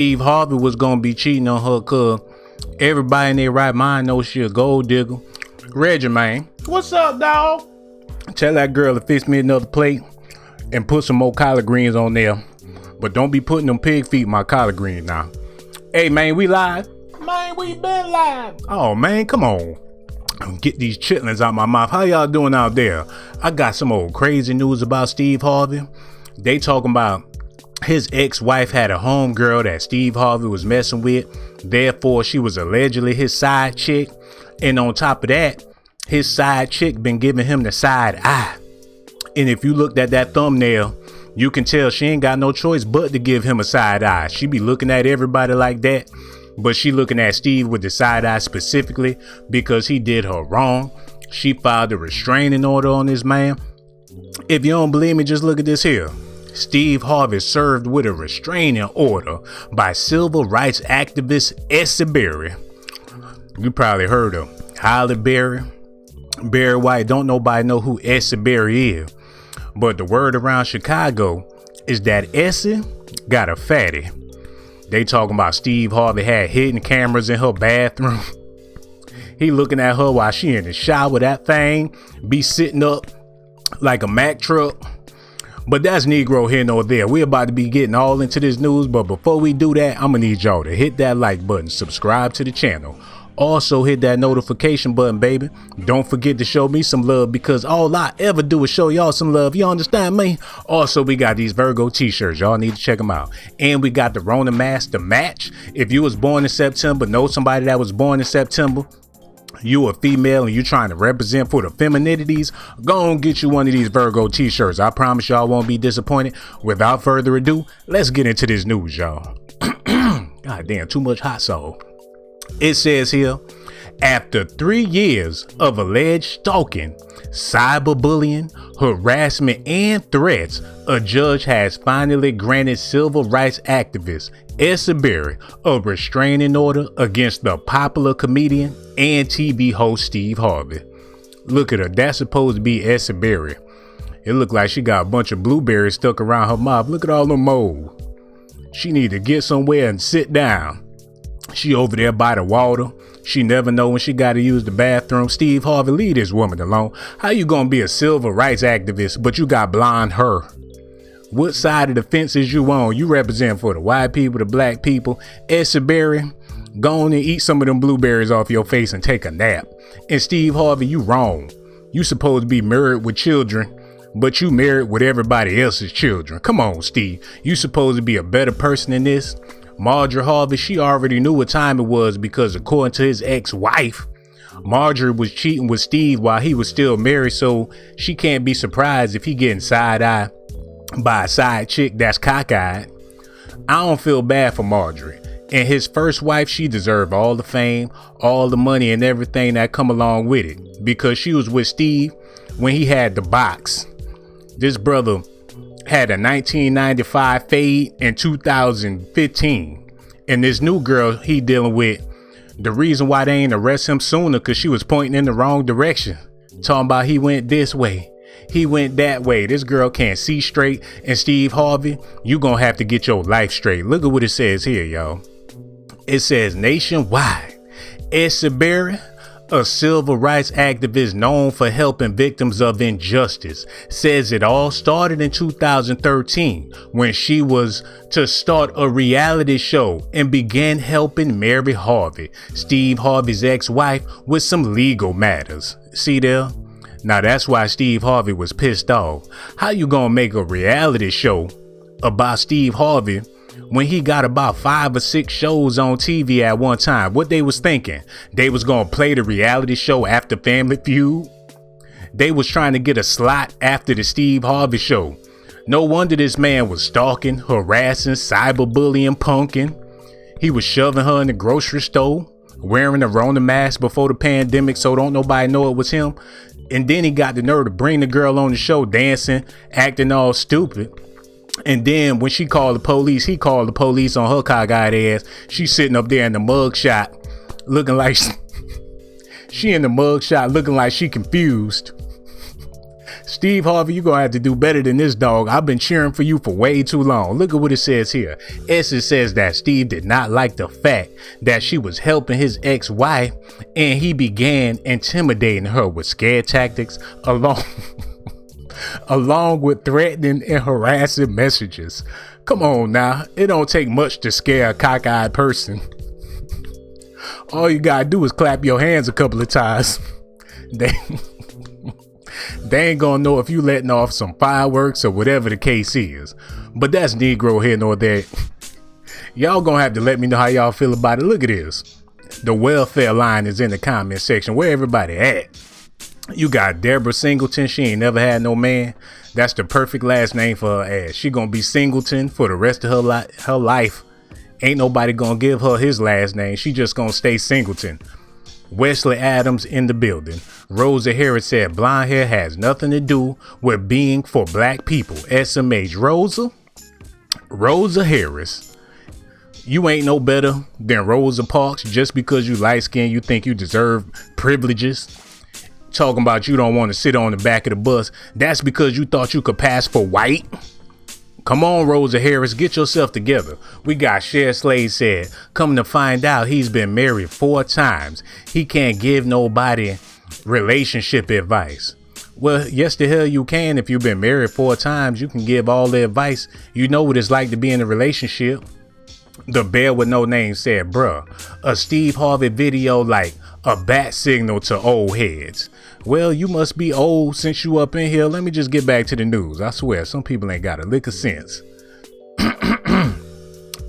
Steve Harvey was gonna be cheating on her cause everybody in their right mind knows she a gold digger. Reggie, man. What's up, dawg? Tell that girl to fix me another plate and put some more collard greens on there. But don't be putting them pig feet in my collard greens now. Hey, man, we live? Man, we been live. Oh, man, come on. Get these chitlins out my mouth. How y'all doing out there? I got some old crazy news about Steve Harvey. They talking about his ex-wife had a homegirl that Steve Harvey was messing with. Therefore, she was allegedly his side chick. And on top of that, his side chick been giving him the side eye. And if you looked at that thumbnail, you can tell she ain't got no choice but to give him a side eye. She be looking at everybody like that, but she looking at Steve with the side eye specifically because he did her wrong. She filed a restraining order on this man. If you don't believe me, just look at this here. Steve Harvey served with a restraining order by civil rights activist Essie Berry. You probably heard of Halle Berry, Barry White. Don't nobody know who Essie Berry is. But the word around Chicago is that Essie got a fatty. They talking about Steve Harvey had hidden cameras in her bathroom. He looking at her while she in the shower. That thing be sitting up like a Mack truck. But that's Negro here nor there. We're about to be getting all into this news. But before we do that, I'm going to need y'all to hit that like button, subscribe to the channel. Also hit that notification button, baby. Don't forget to show me some love because all I ever do is show y'all some love. You understand me? Also, we got these Virgo t-shirts. Y'all need to check them out. And we got the Rona mask to match. If you was born in September, know somebody that was born in September, you a female and you trying to represent for the femininities, go and get you one of these Virgo t-shirts. I promise y'all won't be disappointed. Without further ado, let's get into this news, y'all. God damn, too much hot sauce. It says here, after 3 years of alleged stalking, cyberbullying, harassment, and threats, a judge has finally granted civil rights activist Essie Berry a restraining order against the popular comedian and TV host Steve Harvey. Look at her. That's supposed to be Essie Berry. It looked like she got a bunch of blueberries stuck around her mouth. Look at all the mold. She need to get somewhere and sit down. She over there by the water. She never know when she got to use the bathroom. Steve Harvey, leave this woman alone. How you gonna be a civil rights activist, but you got blonde hair? What side of the fence is you on? You represent for the white people, the black people. Essie Berry, go on and eat some of them blueberries off your face and take a nap. And Steve Harvey, you wrong. You supposed to be married with children, but you married with everybody else's children. Come on, Steve. You supposed to be a better person than this. Marjorie Harvey, she already knew what time it was because according to his ex-wife, Marjorie was cheating with Steve while he was still married, so she can't be surprised if he getting side-eye by a side chick that's cockeyed. I don't feel bad for Marjorie. And his first wife, she deserved all the fame, all the money, and everything that come along with it because she was with Steve when he had the box. This brother had a 1995 fade in 2015. And this new girl he dealing with, the reason why they ain't arrest him sooner because she was pointing in the wrong direction. Talking about he went this way, he went that way. This girl can't see straight. And Steve Harvey, you gonna have to get your life straight. Look at what it says here, y'all. It says nationwide, Essie Berry, a civil rights activist known for helping victims of injustice, says it all started in 2013 when she was to start a reality show and began helping Marjorie Harvey, Steve Harvey's ex-wife, with some legal matters. See there? Now that's why Steve Harvey was pissed off. How you gonna make a reality show about Steve Harvey when he got about 5 or 6 shows on TV at one time? What they was thinking? They was gonna play the reality show after Family Feud? They was trying to get a slot after the Steve Harvey show. No wonder this man was stalking, harassing, cyberbullying, punking. He was shoving her in the grocery store, wearing a Rona mask before the pandemic so don't nobody know it was him. And then he got the nerve to bring the girl on the show dancing, acting all stupid. And then when she called the police, he called the police on her cockeyed ass. She's sitting up there in the mugshot looking like she in the mugshot looking like she confused. Steve Harvey, you're gonna have to do better than this, dog. I've been cheering for you for way too long. Look at what it says here. Essie says that Steve did not like the fact that she was helping his ex-wife and he began intimidating her with scare tactics along with threatening and harassing messages. Come on now, it don't take much to scare a cockeyed person. All you gotta do is clap your hands a couple of times. They ain't gonna know if you letting off some fireworks or whatever the case is. But that's Negro here nor there. Y'all gonna have to let me know how y'all feel about it. Look at this. The welfare line is in the comment section. Where everybody at? You got Deborah Singleton. She ain't never had no man. That's the perfect last name for her ass. She gonna be Singleton for the rest of her life. Ain't nobody gonna give her his last name. She just gonna stay Singleton. Wesley Adams in the building. Rosa Harris said blonde hair has nothing to do with being for black people. SMH. Rosa Harris. You ain't no better than Rosa Parks just because you light skinned. You think you deserve privileges. Talking about you don't want to sit on the back of the bus. That's because you thought you could pass for white. Come on, Rosa Harris, get yourself together. We got Cher Slade said, come to find out he's been married 4 times. He can't give nobody relationship advice. Well, yes, the hell you can. If you've been married 4 times, you can give all the advice. You know what it's like to be in a relationship. The Bear with No Name said, bruh, a Steve Harvey video like a bat signal to old heads. Well, you must be old since you up in here. Let me just get back to the news. I swear, some people ain't got a lick of sense.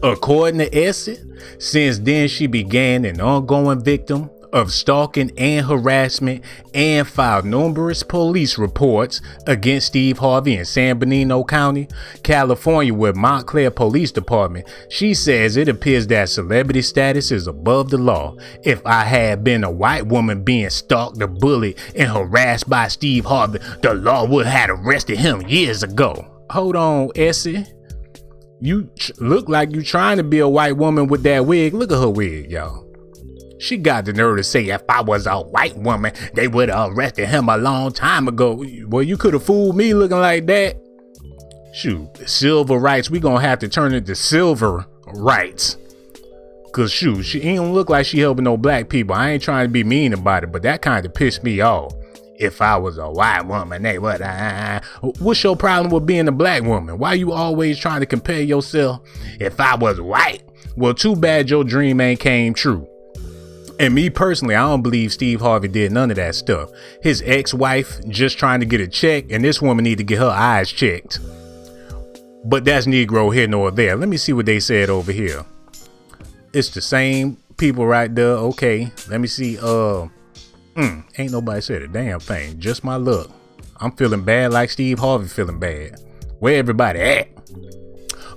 According to Essie, since then she began an ongoing victim of stalking and harassment and filed numerous police reports against Steve Harvey in San Bernardino County, California with Montclair Police Department. She says it appears that celebrity status is above the law. If I had been a white woman being stalked, bullied, and harassed by Steve Harvey, the law would have arrested him years ago. Hold on, Essie. You look like you trying to be a white woman with that wig. Look at her wig, y'all. She got the nerve to say if I was a white woman, they would have arrested him a long time ago. Well, you could have fooled me looking like that. Shoot, civil rights, we gonna have to turn it to silver rights. Cause shoot, she ain't gonna look like she helping no black people. I ain't trying to be mean about it, but that kind of pissed me off. If I was a white woman, they would. What's your problem with being a black woman? Why you always trying to compare yourself? If I was white, well, too bad your dream ain't came true. And me personally, I don't believe Steve Harvey did none of that stuff. His ex-wife just trying to get a check, and this woman need to get her eyes checked. But that's Negro here nor there. Let me see what they said over here. It's the same people right there. Okay, let me see. Ain't nobody said a damn thing. Just my luck. I'm feeling bad like Steve Harvey feeling bad. Where everybody at?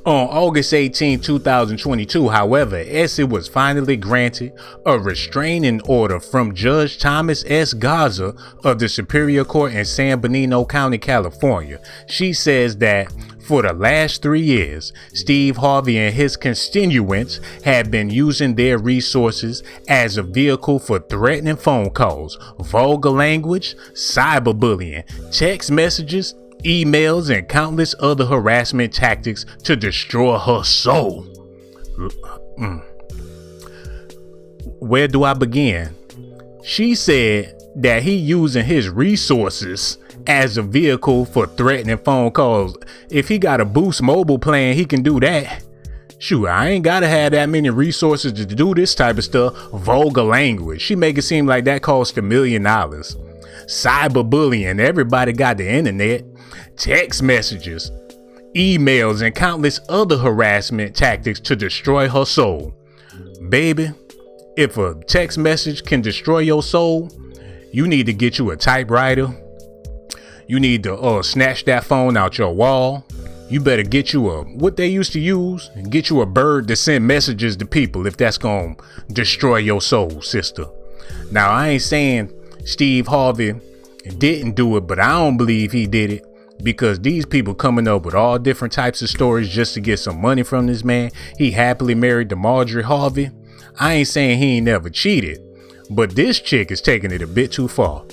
On August 18, 2022, however, Essie was finally granted a restraining order from Judge Thomas S. Garza of the Superior Court in San Bernardino County, California. She says that for the last 3 years, Steve Harvey and his constituents had been using their resources as a vehicle for threatening phone calls, vulgar language, cyberbullying, text messages, emails, and countless other harassment tactics to destroy her soul. Where do I begin? She said that he using his resources as a vehicle for threatening phone calls. If he got a Boost mobile plan, he can do that. Shoot, I ain't gotta have that many resources to do this type of stuff. Vulgar language. She make it seem like that cost $1 million. Cyberbullying. Everybody got the internet. Text messages, emails, and countless other harassment tactics to destroy her soul. Baby, if a text message can destroy your soul, you need to get you a typewriter. You need to snatch that phone out your wall. You better get you what they used to use, and get you a bird to send messages to people if that's gonna destroy your soul, sister. Now, I ain't saying Steve Harvey didn't do it, but I don't believe he did it. Because these people coming up with all different types of stories just to get some money from this man. He happily married to Marjorie Harvey. I ain't saying he ain't never cheated, but this chick is taking it a bit too far.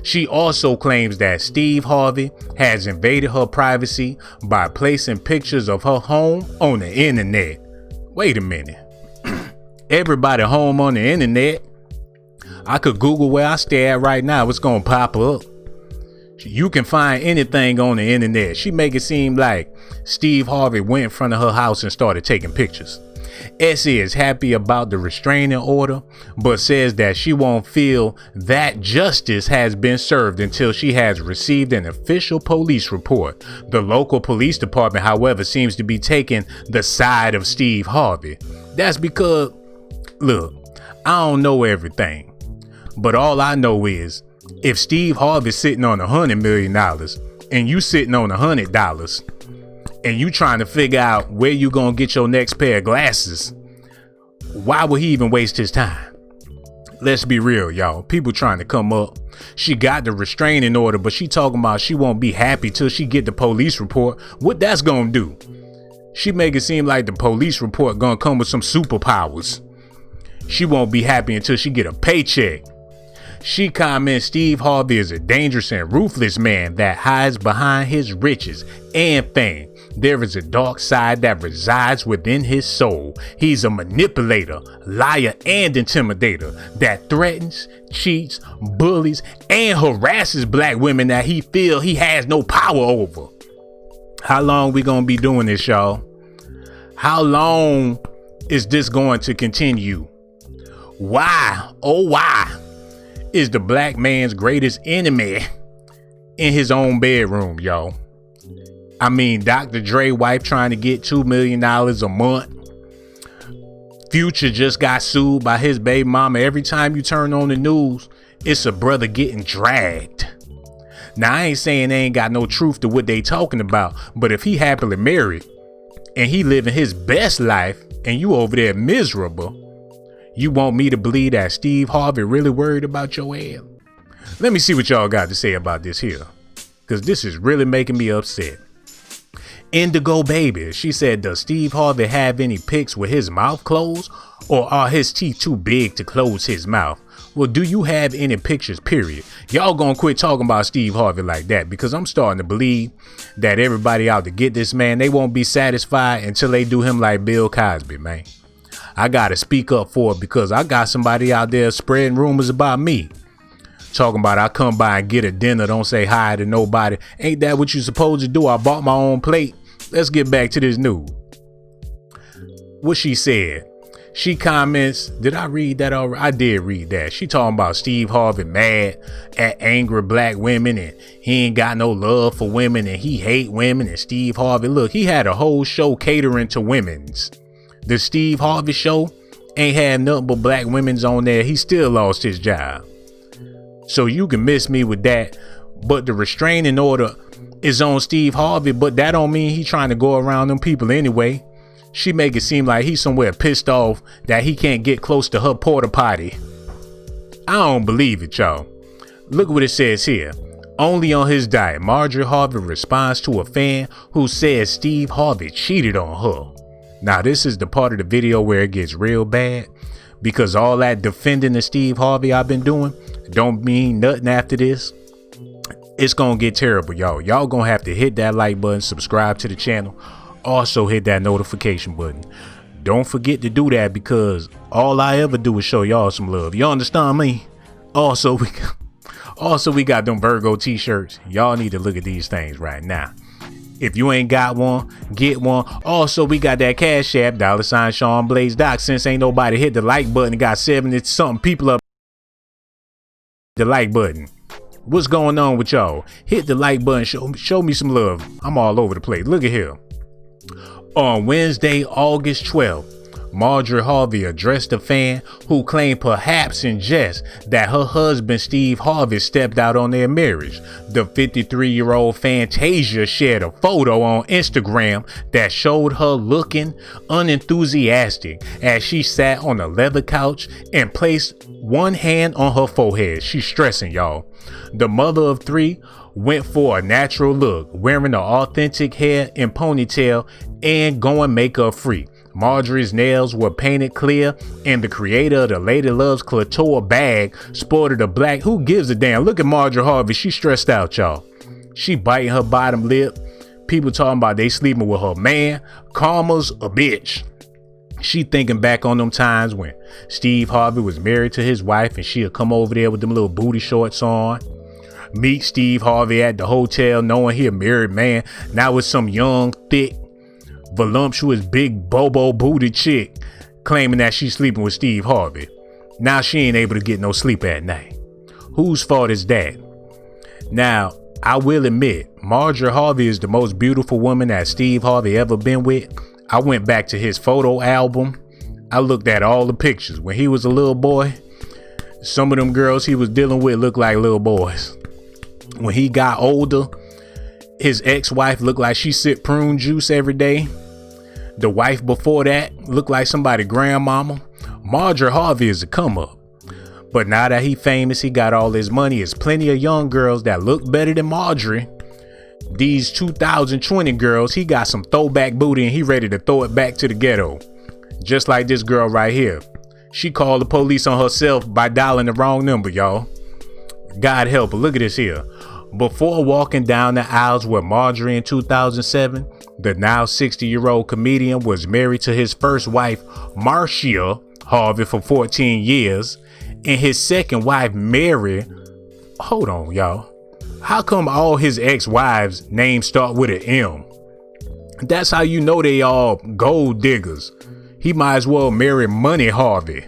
She also claims that Steve Harvey has invaded her privacy by placing pictures of her home on the internet. Wait a minute. Everybody home on the internet? I could Google where I stay at right now. It's gonna pop up. You can find anything on the internet. She make it seem like Steve Harvey went in front of her house and started taking pictures. Essie is happy about the restraining order, but says that she won't feel that justice has been served until she has received an official police report. The local police department, however, seems to be taking the side of Steve Harvey. That's because, look, I don't know everything, but all I know is if Steve Harvey's sitting on $100 million and you sitting on $100, and you trying to figure out where you gonna get your next pair of glasses, why would he even waste his time? Let's be real, y'all. People trying to come up. She got the restraining order, but she talking about she won't be happy till she get the police report. What that's gonna do? She make it seem like the police report gonna come with some superpowers. She won't be happy until she get a paycheck. She comments Steve Harvey is a dangerous and ruthless man that hides behind his riches and fame. There is a dark side that resides within his soul. He's a manipulator, liar, and intimidator that threatens, cheats, bullies, and harasses black women that he feels he has no power over. How long we gonna be doing this, y'all? How long is this going to continue? Why, oh why, is the black man's greatest enemy in his own bedroom, y'all? I mean, Dr. Dre wife trying to get $2 million a month. Future just got sued by his baby mama. Every time you turn on the news, it's a brother getting dragged. Now, I ain't saying they ain't got no truth to what they talking about, but if he happily married and he living his best life and you over there miserable, you want me to believe that Steve Harvey really worried about your ass? Let me see what y'all got to say about this here, because this is really making me upset. Indigo Baby, she said, does Steve Harvey have any pics with his mouth closed, or are his teeth too big to close his mouth? Well, do you have any pictures, period? Y'all gonna quit talking about Steve Harvey like that, because I'm starting to believe that everybody out to get this man, they won't be satisfied until they do him like Bill Cosby, man. I gotta speak up for it, because I got somebody out there spreading rumors about me. Talking about I come by and get a dinner, don't say hi to nobody. Ain't that what you supposed to do? I bought my own plate. Let's get back to this news. What she said. She comments, did I read that already? I did read that. She talking about Steve Harvey mad at angry black women and he ain't got no love for women and he hate women. And Steve Harvey, look, he had a whole show catering to women's. The Steve Harvey show ain't had nothing but black women's on there. He still lost his job. So you can miss me with that. But the restraining order is on Steve Harvey, but that don't mean he trying to go around them people anyway. She make it seem like he's somewhere pissed off that he can't get close to her porta potty. I don't believe it, y'all. Look what it says here. Only on his diet, Marjorie Harvey responds to a fan who says Steve Harvey cheated on her. Now, this is the part of the video where it gets real bad, because all that defending of Steve Harvey I've been doing don't mean nothing after this. It's gonna get terrible, y'all. Y'all gonna have to hit that like button, subscribe to the channel, also hit that notification button. Don't forget to do that, because all I ever do is show y'all some love. You understand me? Also, we got them Virgo t-shirts. Y'all need to look at these things right now. If you ain't got one, get one. Also, we got that Cash App, $ Sean Blaze Doc. Since ain't nobody hit the like button, got 70-something people up the like button. What's going on with y'all? Hit the like button. Show me some love. I'm all over the place. Look at here. On Wednesday, August 12th, Marjorie Harvey addressed a fan who claimed, perhaps in jest, that her husband Steve Harvey stepped out on their marriage. The 53-year-old Fantasia shared a photo on Instagram that showed her looking unenthusiastic as she sat on a leather couch and placed one hand on her forehead. She's stressing, y'all. The mother of three went for a natural look, wearing an authentic hair and ponytail and going makeup free. Marjorie's nails were painted clear, and the creator of the Lady Loves Clitoris bag sported a black. Who gives a damn? Look at Marjorie Harvey. She stressed out, y'all. She biting her bottom lip. People talking about they sleeping with her man. Karma's a bitch. She thinking back on them times when Steve Harvey was married to his wife and she'll come over there with them little booty shorts on. Meet Steve Harvey at the hotel knowing he a married man. Now with some young, thick, voluptuous, big bobo booty chick claiming that she's sleeping with Steve Harvey. Now she ain't able to get no sleep at night. Whose fault is that? Now, I will admit, Marjorie Harvey is the most beautiful woman that Steve Harvey ever been with. I went back to his photo album. I looked at all the pictures. When he was a little boy, some of them girls he was dealing with looked like little boys. When he got older, his ex-wife looked like she sipped prune juice every day. The wife before that looked like somebody's grandmama. Marjorie Harvey is a come up. But now that he famous, he got all his money. There's plenty of young girls that look better than Marjorie. These 2020 girls, he got some throwback booty and he ready to throw it back to the ghetto. Just like this girl right here. She called the police on herself by dialing the wrong number, y'all. God help her. Look at this here. Before walking down the aisles with Marjorie in 2007, the now 60-year-old comedian was married to his first wife, Marjorie Harvey, for 14 years. And his second wife, Mary. Hold on, y'all. How come all his ex-wives' names start with an M? That's how you know they all gold diggers. He might as well marry Money Harvey.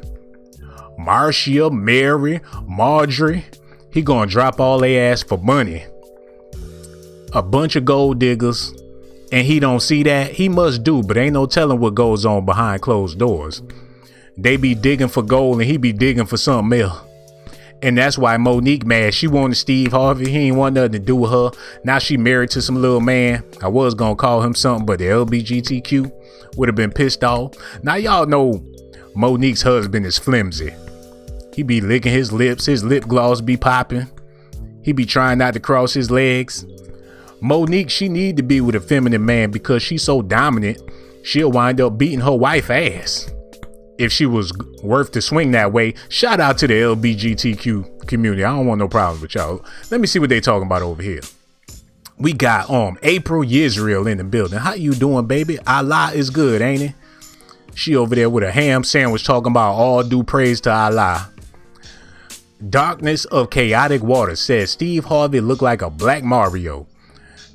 Marcia, Mary, Marjorie. He gonna drop all they ass for money. A bunch of gold diggers. And he don't see that? He must do, but ain't no telling what goes on behind closed doors. They be digging for gold and he be digging for something else. And that's why Monique mad. She wanted Steve Harvey. He ain't want nothing to do with her. Now she married to some little man. I was gonna call him something, but the LBGTQ would have been pissed off. Now y'all know Monique's husband is flimsy. He be licking his lips. His lip gloss be popping. He be trying not to cross his legs. Monique, she need to be with a feminine man because she's so dominant. She'll wind up beating her wife ass. If she was worth to swing that way. Shout out to the LBGTQ community. I don't want no problems with y'all. Let me see what they talking about over here. We got April Yisrael in the building. How you doing, baby? Allah is good, ain't it? She over there with a ham sandwich talking about all due praise to Allah. Darkness of Chaotic Water says Steve Harvey looked like a black Mario.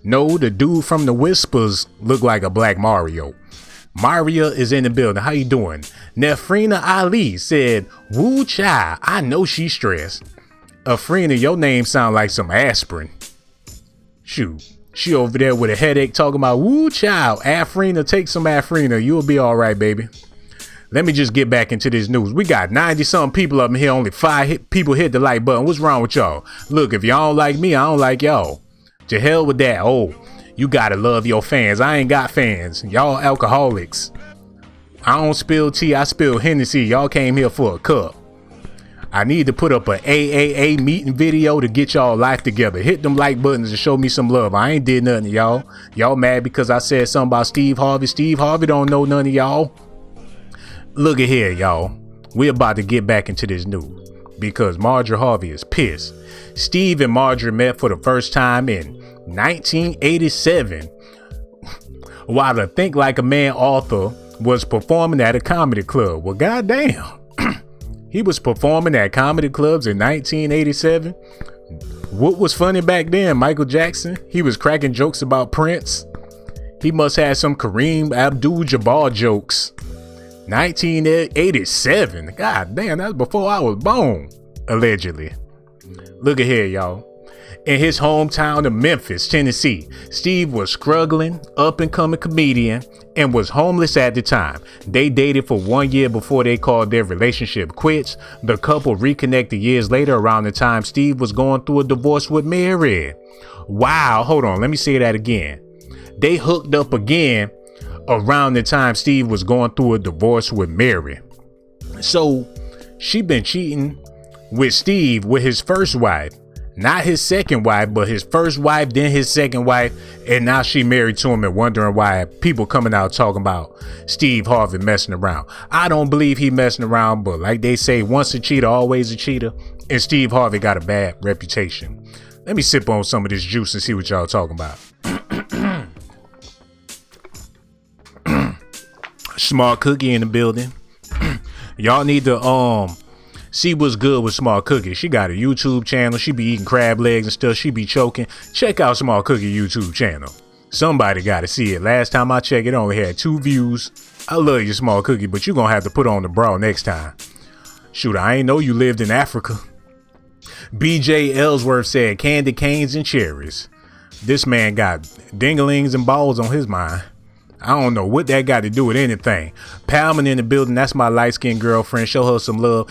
No, the dude from the Whispers looked like a black Mario. Maria is in the building. How you doing? Nefrina Ali said, woo child, I know she's stressed. Afrina, your name sound like some aspirin. Shoot, she over there with a headache talking about woo child. Afrina, take some Afrina. You'll be all right, baby. Let me just get back into this news. We got 90-something people up in here. Only 5 people hit the like button. What's wrong with y'all? Look, if y'all don't like me, I don't like y'all. To hell with that. Oh, you gotta love your fans. I ain't got fans. Y'all alcoholics. I don't spill tea. I spill Hennessy. Y'all came here for a cup. I need to put up a AAA meeting video to get y'all life together. Hit them like buttons and show me some love. I ain't did nothing to y'all. Y'all mad because I said something about Steve Harvey. Steve Harvey don't know none of y'all. Look at here, y'all. We're about to get back into this news because Marjorie Harvey is pissed. Steve and Marjorie met for the first time in 1987 while the Think Like a Man author was performing at a comedy club. Well, goddamn. He was performing at comedy clubs in 1987. What was funny back then? Michael Jackson? He was cracking jokes about Prince. He must have some Kareem Abdul-Jabbar jokes. 1987. God damn, that's before I was born. Allegedly. Look at here, y'all. In his hometown of Memphis, Tennessee, Steve was struggling, up-and-coming comedian and was homeless at the time. They dated for 1 year before they called their relationship quits. The couple reconnected years later around the time Steve was going through a divorce with Mary. Wow, hold on, let me say that again. They hooked up again around the time Steve was going through a divorce with Mary. So she been cheating with Steve with his first wife. Not his second wife, but his first wife, then his second wife, and now she married to him and wondering why people coming out talking about Steve Harvey messing around. I don't believe he messing around, but like they say, once a cheater, always a cheater, and Steve Harvey got a bad reputation. Let me sip on some of this juice and see what y'all talking about. Smart Cookie in the building. Y'all need to see what's good with Smart Cookie. She got a YouTube channel. She be eating crab legs and stuff. She be choking. Check out Smart Cookie YouTube channel. Somebody got to see it. Last time I checked, it only had 2 views. I love you, Smart Cookie, but you gonna have to put on the bra next time. Shoot, I ain't know you lived in Africa. BJ Ellsworth said candy canes and cherries. This man got dinglings and balls on his mind. I don't know what that got to do with anything. Palman in the building. That's my light-skinned girlfriend. Show her some love.